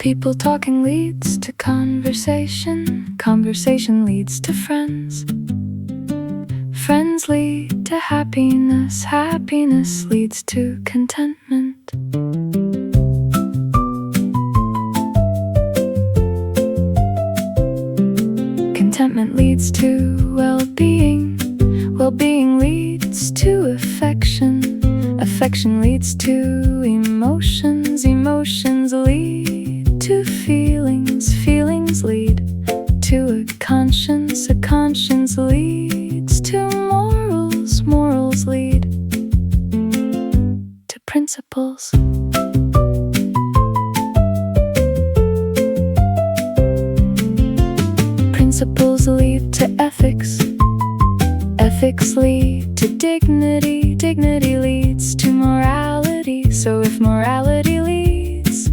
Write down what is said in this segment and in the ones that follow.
People talking leads to conversation. Conversation leads to friends. Friends lead to happiness. Happiness leads to contentment. Contentment leads to well-being. Well-being leads to affection. Affection leads to emotions. Emotions lead to feelings. Feelings lead to a conscience. A conscience leads to morals. Morals lead to principles. Principles lead to ethics. Ethics lead to dignity. Dignity leads to morality. So if morality leads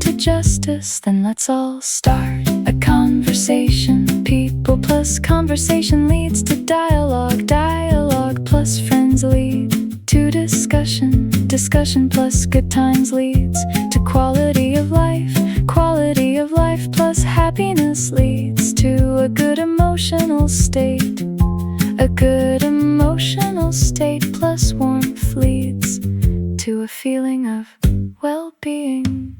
to justice, then let's all start a conversation. People plus conversation leads to dialogue. Dialogue plus friends lead to discussion. Discussion plus good times leads to quality of life. Quality of life plus happiness leads to a good emotional state. A good emotional state plus warmth leads to a feeling of well-being.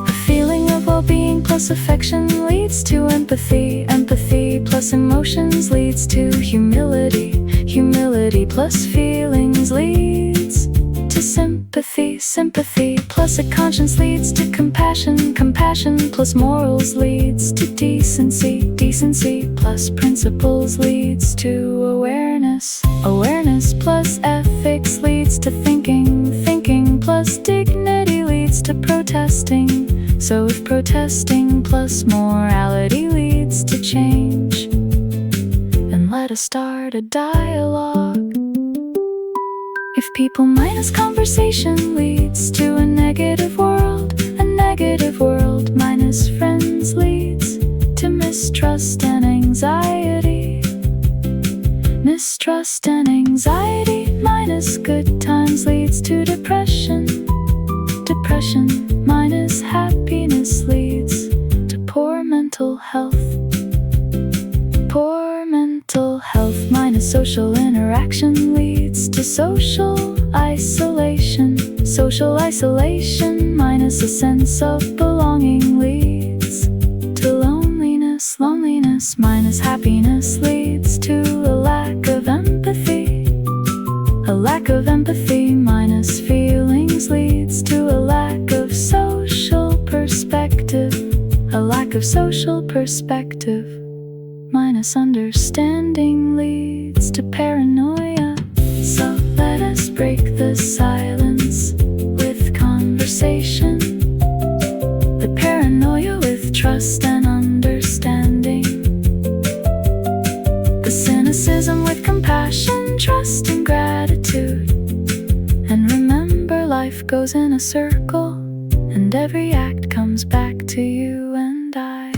A feeling of well-being plus affection leads to empathy. Empathy plus emotions leads to humility. Humility plus feelings leads to sympathy. Sympathy plus a conscience leads to compassion. Compassion plus morals leads to decency. Decency plus principles leads to awareness. Awareness plus ethics leads to thinking. Thinking plus dignity leads to protesting. So if protesting plus morality leads to change, then let us start a dialogue. If people minus conversation leads to a negative world, a negative world minus friends leads to mistrust and anxiety. Mistrust and anxiety minus good times leads to depression. Depression minus happiness leads to poor mental health. Poor mental health minus social interaction leads to social isolation. Social isolation minus a sense of belonging leads to loneliness. Loneliness minus happiness leads to a lack of empathy. A lack of empathy minus feelings leads to a lack of social perspective. A lack of social perspective minus understanding leads to paranoia. So let us break the silence with conversation. The paranoia with trust and understanding. The cynicism with compassion, trust and gratitude. And remember, life goes in a circle, and every act comes back to you and I.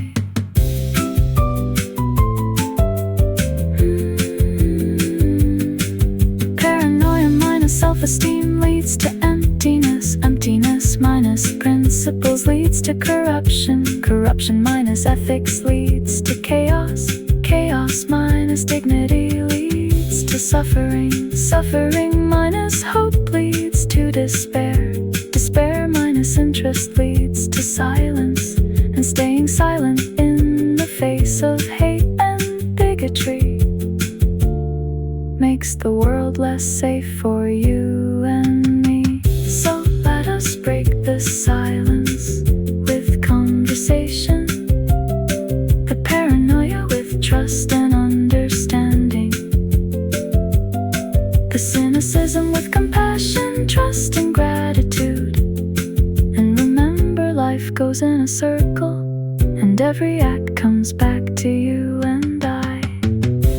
Self-esteem leads to emptiness. Emptiness minus principles leads to corruption. Corruption minus ethics leads to chaos. Chaos minus dignity leads to suffering. Suffering minus hope leads to despair. Despair minus interest leads to silence. And staying silent in the face of hate and bigotry makes the world less safe for you and me. So let us break the silence with conversation. The paranoia with trust and understanding. The cynicism with compassion, trust and gratitude. And remember, life goes in a circle, and every act comes back to you and I.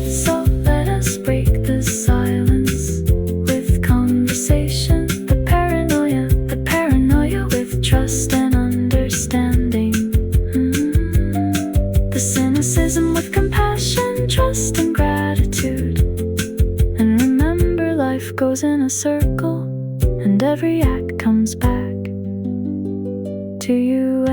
So let us break the silence with conversation. The paranoia with trust and understanding. The cynicism with compassion, trust and gratitude. And remember, life Life goes in a circle, and every act comes back to you